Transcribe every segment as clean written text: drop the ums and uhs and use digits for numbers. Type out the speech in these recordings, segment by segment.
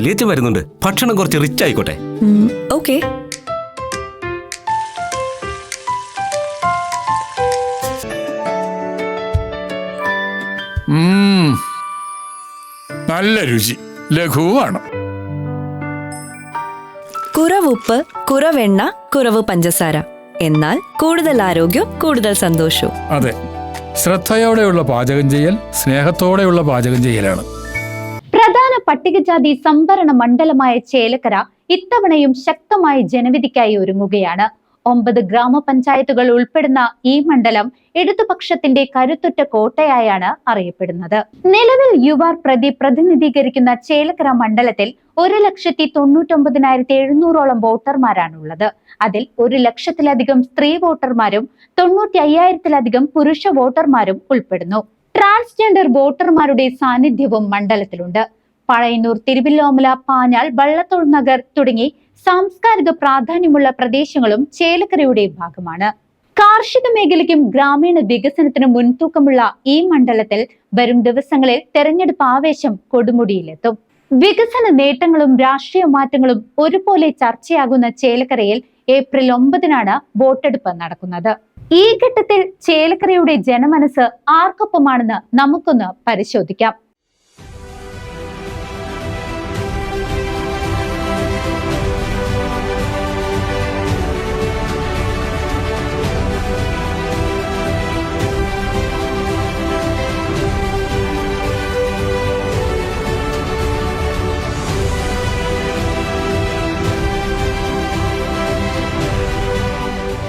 വലിയച്ഛൻ വരുന്നുണ്ട്. ഭക്ഷണം കുറച്ച് റിച്ച് ആയിക്കോട്ടെ. ഓക്കെ. നല്ല രുചി, ലഘുവാണ്. കുറവുപ്പ്, കുറവെണ്ണ, കുറവ് പഞ്ചസാര. എന്നാൽ കൂടുതൽ ആരോഗ്യം, കൂടുതൽ സന്തോഷവും. അതെ, ശ്രദ്ധയോടെയുള്ള പാചകം ചെയ്യൽ സ്നേഹത്തോടെയുള്ള പാചകം ചെയ്യലാണ്. പ്രധാന പട്ടികജാതി സംവരണ മണ്ഡലമായ ചേലക്കര ഇത്തവണയും ശക്തമായ ജനവിധിക്കായി ഒരുങ്ങുകയാണ്. 9 ഗ്രാമപഞ്ചായത്തുകൾ ഉൾപ്പെടുന്ന ഈ മണ്ഡലം ഇടതുപക്ഷത്തിന്റെ കരുത്തുറ്റ കോട്ടയായാണ് അറിയപ്പെടുന്നത്. നിലവിൽ യുവാർ പ്രതിനിധീകരിക്കുന്ന ചേലക്കര മണ്ഡലത്തിൽ 1,99,700 വോട്ടർമാരാണുള്ളത്. അതിൽ 1,00,000-ലധികം സ്ത്രീ വോട്ടർമാരും 95,000-ലധികം പുരുഷ വോട്ടർമാരും ഉൾപ്പെടുന്നു. ട്രാൻസ്ജെൻഡർ വോട്ടർമാരുടെ സാന്നിധ്യവും മണ്ഡലത്തിലുണ്ട്. പഴയന്നൂർ, തിരുവല്ലോമല, പാഞ്ഞാൾ, വള്ളത്തോൾ നഗർ തുടങ്ങി സാംസ്കാരിക പ്രാധാന്യമുള്ള പ്രദേശങ്ങളും ചേലക്കരയുടെ ഭാഗമാണ്. കാർഷിക മേഖലയ്ക്കും ഗ്രാമീണ വികസനത്തിനും മുൻതൂക്കമുള്ള ഈ മണ്ഡലത്തിൽ വരും ദിവസങ്ങളിൽ തെരഞ്ഞെടുപ്പ് ആവേശം കൊടുമുടിയിലെത്തും. വികസന നേട്ടങ്ങളും രാഷ്ട്രീയ മാറ്റങ്ങളും ഒരുപോലെ ചർച്ചയാകുന്ന ചേലക്കരയിൽ ഏപ്രിൽ 9-നാണ് വോട്ടെടുപ്പ് നടക്കുന്നത്. ഈ ഘട്ടത്തിൽ ചേലക്കരയുടെ ജനമനസ് ആർക്കൊപ്പമാണെന്ന് നമുക്കൊന്ന് പരിശോധിക്കാം.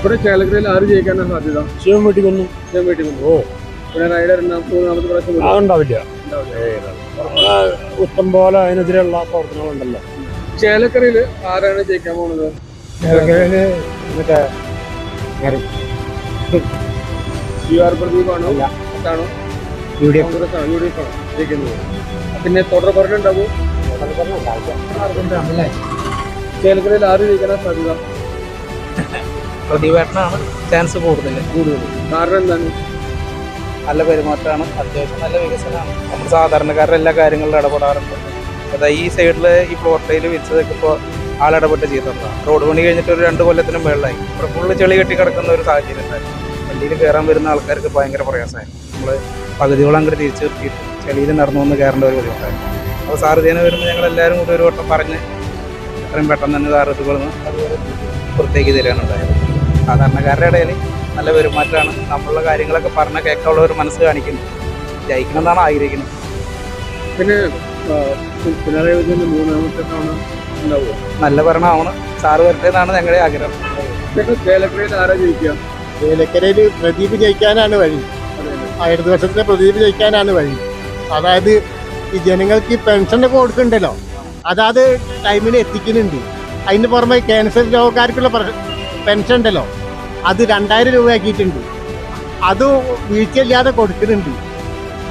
ഇവിടെ ചേലക്കരയിൽ ആര് ജയിക്കാനാണ് സാധ്യത? ശിവൻ വീട്ടിൽ വന്നു. ഓ, പിണറായിയുടെ മൂന്നാമത്തെ പ്രാവശ്യം ഉണ്ടാവില്ല. ഇഷ്ടം പോലെ അതിനെതിരെയുള്ള പ്രവർത്തനങ്ങളുണ്ടല്ലോ. ചേലക്കരയിൽ ആരാണ് ജയിക്കാൻ പോകുന്നത്? ചേലക്കരയില് മറ്റേ UR പ്രദീപാണോ? ആണോ? കോൺഗ്രസ് ആണോ? UDF ആണോ ജയിക്കുന്നത്? പിന്നെ തുടർ ഭരണം ഉണ്ടാവും. ചേലക്കരയിൽ ആര് ജയിക്കാനാണ് സാധ്യത? പ്രതിവേട്ടനാണ് ചാൻസ് കൂടുതൽ. കാരണം എന്താണ്? നല്ല പെരുമാറ്റമാണ്, അത്യാവശ്യം നല്ല വികസനമാണ്. നമ്മൾ സാധാരണക്കാരുടെ എല്ലാ കാര്യങ്ങളിലും ഇടപെടാറുണ്ട്. അതായത് ഈ സൈഡിൽ ഈ പ്ലോട്ടയിൽ വെച്ചതൊക്കെ ഇപ്പോൾ ആളിടപെട്ട് ചെയ്തിട്ടുള്ളതാണ്. റോഡ് പണി കഴിഞ്ഞിട്ട് ഒരു 2 കൊല്ലത്തിനും വെള്ളമായി. ഇവിടെ ഫുള്ള് ചെളി കെട്ടി കിടക്കുന്ന ഒരു സാഹചര്യം ഉണ്ടായിരുന്നു. വണ്ടിയിൽ കയറാൻ വരുന്ന ആൾക്കാർക്ക് ഭയങ്കര പ്രയാസമായിരുന്നു. നമ്മൾ പകുതിയോളം അങ്ങോട്ട് തിരിച്ചു നിർത്തിയിട്ട് ചെളിയിൽ നടന്നു വന്ന് കയറേണ്ട ഒരു ബുദ്ധിമുട്ടായിരുന്നു. അപ്പോൾ സാർ ഇതിനെ വരുമ്പോൾ ഞങ്ങളെല്ലാവരും കൂടി ഒരു വട്ടം പറഞ്ഞ് എത്രയും പെട്ടെന്ന് തന്നെ സാർ ഇതുകളൊന്ന് പുറത്തേക്ക് തരാനുണ്ടായത്. സാധാരണക്കാരുടെ ഇടയിൽ നല്ല പെരുമാറ്റമാണ്. നമ്മളുടെ കാര്യങ്ങളൊക്കെ പറഞ്ഞാൽ കേൾക്കാനുള്ള ഒരു മനസ്സ് കാണിക്കുന്നു. ജയിക്കണമെന്നാണ് ആഗ്രഹിക്കുന്നത്. പിന്നെ പിണറായി വിജയന്റെ മൂന്നാമത്തെ തവണ ഉണ്ടാവുക. നല്ല ഭരണമാണ്, സാറ് വരട്ടെ എന്നാണ് ഞങ്ങളുടെ ആഗ്രഹം. ചേലക്കരയിൽ ആരാ ജയിക്കുക? ചേലക്കരയിൽ പ്രദീപ് ജയിക്കാനാണ് വഴി. ഇടതുപക്ഷത്തിലെ പ്രദീപ് ജയിക്കാനാണ് വഴി. അതായത് ഈ ജനങ്ങൾക്ക് ഈ പെൻഷനൊക്കെ കൊടുക്കുന്നുണ്ടല്ലോ, അതാത് ടൈമിന് എത്തിക്കുന്നുണ്ട്. അതിന് പുറമെ ക്യാൻസർ രോഗക്കാർക്കുള്ള പെൻഷൻ ഉണ്ടല്ലോ, അത് 2000 രൂപ ആക്കിയിട്ടുണ്ട്. അതും വീഴ്ചയില്ലാതെ കൊടുക്കുന്നുണ്ട്.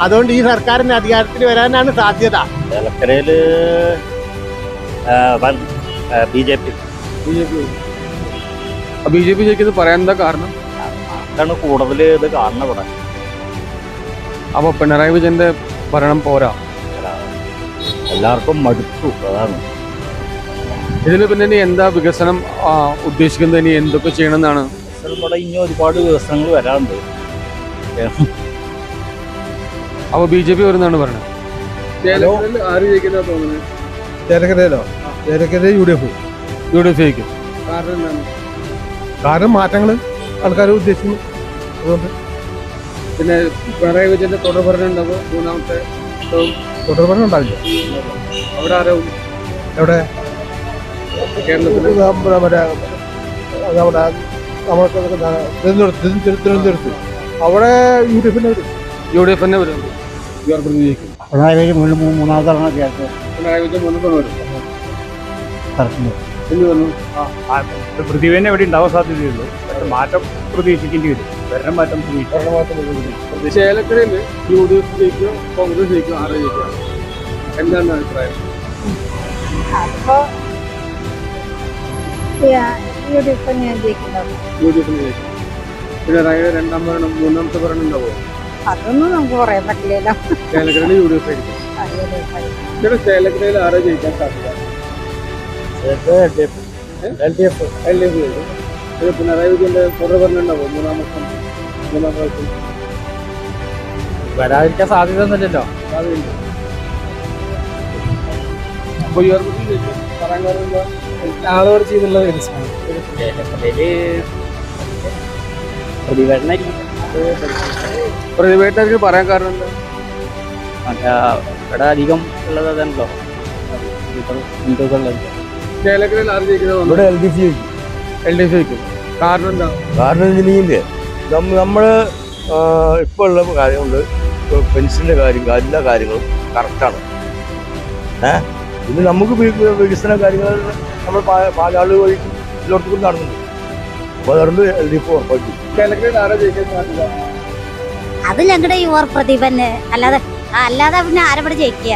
അതുകൊണ്ട് ഈ സർക്കാരിന് അധികാരത്തിൽ വരാനാണ് സാധ്യത. ചേലക്കരയില് BJP ജയിക്കുന്നത് പറയാൻ എന്താ കാരണം? അതാണ് കൂടുതൽ ഇത് കാണുന്ന ഇവിടെ. അപ്പൊ പിണറായി വിജയന്റെ ഭരണം പോരാ, എല്ലാവർക്കും മടുത്തു. അതാണ് ഇതിൽ പിന്നെ ഇനി എന്താ വികസനം ഉദ്ദേശിക്കുന്നത്? ഇനി എന്തൊക്കെ ചെയ്യണമെന്നാണ്? ഇവിടെ ഇനി ഒരുപാട് വികസനങ്ങൾ വരാറുണ്ട്. അപ്പൊ BJP വരുന്നതാണ് പറയുന്നത്. ചേലക്കരയിൽ ആര് ജയിക്കുന്ന തോന്നുന്നത്? ചേലക്കരയിലോ? ചേലക്കര UDF ജയിക്കും. കാരണം എന്താണ്? കാരണം മാറ്റങ്ങൾ ആൾക്കാർ ഉദ്ദേശിക്കുന്നു. അതുകൊണ്ട് പിന്നെ പിണറായി വിജയന്റെ തുടർ ഭരണം ഉണ്ടാവും. മൂന്നാമത്തെ തുടർ ഭരണം ഉണ്ടാവില്ല. അവിടെ ആരാവും? എവിടെ? കേരളത്തിൽ തിരുവനന്തപുരത്ത് അവിടെ UDF തന്നെ വരും. ജയിക്കും. പിണറായി വിജയൻ മൂന്നാമത്തെ തവണ പിണറായി വിജയൻ മൂന്നാമത്തെ വരും. പ്രതിഭനെ എവിടെ ഉണ്ടാവാൻ സാധ്യതയുള്ളൂ. പക്ഷെ മാറ്റം പ്രതീക്ഷിക്കേണ്ടി വരും. ഭരണം മാറ്റം പ്രതീക്ഷിക്കും. ചേലക്കരയിൽ UDF ജയിക്കും, കോൺഗ്രസ് ജയിക്കും, ആരെ ജയിക്കുക? എന്താണ് അഭിപ്രായം? UDF ജയിക്കും. പിണറായിയുടെ രണ്ടാം ഭരണം മൂന്നാമത്തെ ഭരണം ഉണ്ടാവുമോ? അതൊന്നും നമുക്ക് പറയാൻ പറ്റില്ലല്ലോ. ചേലക്കരയിൽ UDF ആയിരിക്കും. ഇവിടെ ചേലക്കരയിൽ ആരാ ജയിക്കാൻ സാധ്യത? LDF ജയിക്കും. ഇത് പിണറായി വിജയന്റെ തുടർ ഭരണമുണ്ടാവോ മൂന്നാം പ്രാവശ്യം? വരാതിരിക്കാൻ സാധ്യത ഒന്നുമില്ലല്ലോ. സാധ്യതയുണ്ട്. അപ്പൊ യു ആർ പ്രദീപ് ജയിക്കും. പറയാൻ കാരണം എന്താ? ആളോട് ചെയ്തുള്ള വികസനം പ്രതിഭയായിട്ട് പറയാൻ കാരണം എന്താ? ഇവിടെ അധികം ഉള്ളത് അതാണല്ലോ ഹിന്ദുക്കളുടെ. ചേലക്കരയിൽ ആര് ജയിക്കുന്നത്? ഇവിടെ LDF ജയിക്കും. LDF ജയിക്കും. കാരണം എന്താ? കാരണം എന്തിനില്ലേ നമ്മൾ ഇപ്പോൾ ഉള്ള കാര്യമുണ്ട്, പെൻഷൻ്റെ കാര്യം എല്ലാ കാര്യങ്ങളും കറക്റ്റാണ്. ഇത് നമുക്ക് വികസന കാര്യങ്ങൾ നമ്മൾ പാലാള് വഴി എല്ലായിടത്തും കൂടി നടന്നുണ്ട്. അപ്പോൾ അതുകൊണ്ട് LDF ഉറപ്പാക്കി. ചേലക്കരയിൽ ആരാ ജയിക്കാൻ സാധ്യത? അത് ഞങ്ങളുടെ യുവർ പ്രതിഭന് അല്ലാതെ പിന്നെ ആരവിടെ ജയിക്കുക?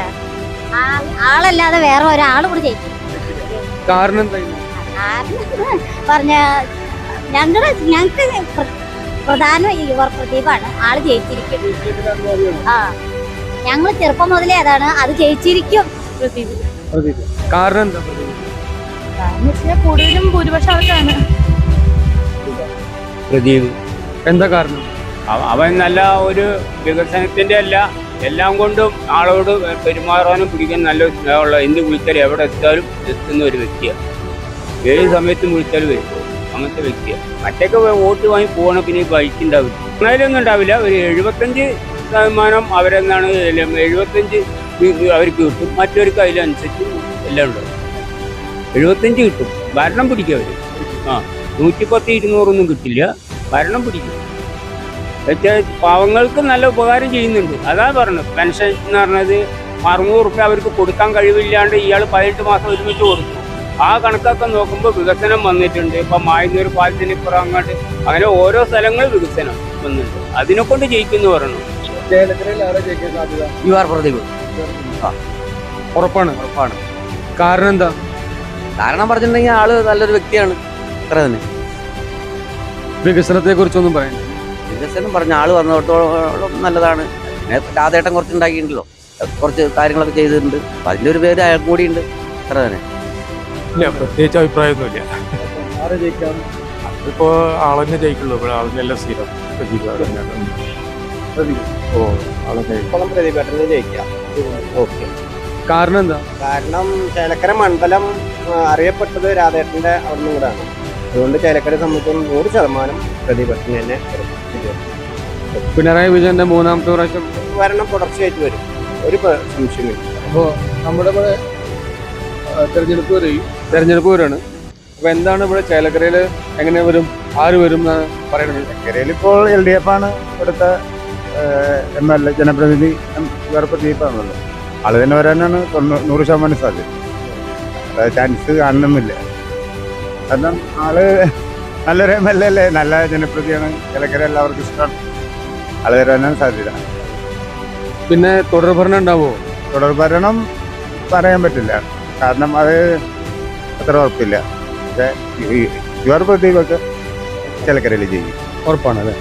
ആളല്ലാതെ വേറെ ഒരാളും കൂടെ ജയിക്കും. കാരണം എന്താ? പറഞ്ഞ ഞങ്ങൾക്ക് പ്രധാന യുവർ പ്രതിഭാണ്. ആള് ജയിച്ചിരിക്കും. ആ, ഞങ്ങൾ ചെറുപ്പം മുതലേ അതാണ്, അത് ജയിച്ചിരിക്കും. കാരണം എന്താ? കൂടുതലും ഭൂരിപക്ഷം അവർക്കാണ്. പ്രദീപ്. എന്താ കാരണം? അവൻ നല്ല ഒരു വികസനത്തിന്റെ അല്ല, എല്ലാം കൊണ്ടും ആളോട് പെരുമാറാനും പിടിക്കാൻ നല്ല സ്നേഹമുള്ള, എന്ത് വിളിച്ചാലും എവിടെ എത്താലും എത്തുന്ന ഒരു വ്യക്തിയാണ്. ഏത് സമയത്തും വിളിച്ചാലും വരും, അങ്ങനത്തെ വ്യക്തിയാണ്. മറ്റൊക്കെ വോട്ട് വാങ്ങി പോകണം, പിന്നെ ബൈക്കുണ്ടാവില്ല. അങ്ങനെയൊന്നും ഉണ്ടാവില്ല. ഒരു 75% അവരെന്നാണ്, 75 അവർക്ക് കിട്ടും, മറ്റവർക്ക് അതിനനുസരിച്ച് എല്ലാം ഉണ്ടാവും. 75 കിട്ടും, ഭരണം പിടിക്കും അവർ. 110, 200 കിട്ടില്ല, ഭരണം പിടിക്കും. പാവങ്ങൾക്ക് നല്ല ഉപകാരം ചെയ്യുന്നുണ്ട്. അതാ പറഞ്ഞത്. പെൻഷൻ എന്ന് പറഞ്ഞത് 600 റുപ്യ അവർക്ക് കൊടുക്കാൻ കഴിവില്ലാണ്ട് ഇയാൾ 18 മാസം ഒരുമിച്ച് കൊടുത്തു. ആ കണക്കൊക്കെ നോക്കുമ്പോൾ വികസനം വന്നിട്ടുണ്ട്. ഇപ്പം മായന്നൂർ പാലത്തിന് ഇപ്പുറം അങ്ങോട്ട് അങ്ങനെ ഓരോ സ്ഥലങ്ങളിൽ വികസനം വന്നിട്ടുണ്ട്. അതിനെക്കൊണ്ട് ജയിക്കുന്നു പറഞ്ഞു. ചേലക്കരയിൽ ആരാ ജയിക്കാൻ സാധ്യത? You are Pradeep. ഉറപ്പാണ്. കാരണം എന്താ? കാരണം പറഞ്ഞിട്ടുണ്ടെങ്കിൽ ആള് നല്ലൊരു വ്യക്തിയാണ്, അത്ര തന്നെ. വികസനത്തെ കുറിച്ചൊന്നും പറയാൻ? വികസനം പറഞ്ഞ ആള് വന്നോടത്തോളം നല്ലതാണ്. പിന്നെ രാധേട്ടൻ കുറച്ച് ഉണ്ടാക്കിയിട്ടുണ്ടല്ലോ, കുറച്ച് കാര്യങ്ങളൊക്കെ ചെയ്തിട്ടുണ്ട്. അപ്പം അതിൻ്റെ ഒരു പേര് അയാൾ കൂടിയുണ്ട്, അത്ര തന്നെ. ഇല്ല, പ്രത്യേകിച്ച് അഭിപ്രായമൊന്നുമില്ല. ആരാ ജയിക്കാം? ഇപ്പോൾ ആളെന്നെ ജയിക്കുള്ളൂ. ഇവിടെ ആളെന്നെല്ലാം സ്ഥിരം പ്രദീപ്. ഓ, ആളെന്നെ പ്രതിഭട്ടനെ ജയിക്കാം. ഓക്കെ. കാരണം എന്താ? കാരണം ചേലക്കര മണ്ഡലം അറിയപ്പെട്ടത് രാധേട്ടന്റെ അവിടുന്ന് കൂടാണ്. അതുകൊണ്ട് ചേലക്കരയെ സംബന്ധിച്ചിടത്തോളം 100% പ്രതിഭട്ടന് തന്നെ പിണറായി വിജയന്റെ മൂന്നാമത്തെ പ്രാവശ്യം ഭരണം തുടർച്ചയായിട്ട് വരും, ഒരു സംശയമില്ല. അപ്പോൾ നമ്മുടെ ഇവിടെ തെരഞ്ഞെടുപ്പ് വരെയാണ്. അപ്പൊ എന്താണ് ഇവിടെ ചേലക്കരയിൽ എങ്ങനെ വരും, ആര് വരും എന്നാണ് പറയുന്നത്? ചേലക്കരയിൽ ഇപ്പോൾ LDF ആണ് ഇവിടുത്തെ MLA ജനപ്രതിനിധി. പ്രദീപാണല്ലോ, ആള് തന്നെ വരാനാണ് 100% സാധ്യത. ചാൻസ് കാണുന്നില്ല. കാരണം ആള് നല്ലൊരു MLA അല്ലേ, നല്ല ജനപ്രതിയാണ്. ചേലക്കര എല്ലാവർക്കും ഇഷ്ടമാണ്. ആള് വരാനാണ് സാധ്യത. പിന്നെ തുടർ ഭരണം ഉണ്ടാവോ? തുടർ ഭരണം പറയാൻ പറ്റില്ല, കാരണം അത് അത്ര ഉറപ്പില്ല. പക്ഷേ യുവർ പ്രദീപൊക്കെ ചേലക്കരയിൽ ചെയ്യും. ഉറപ്പാണ് അല്ലേ?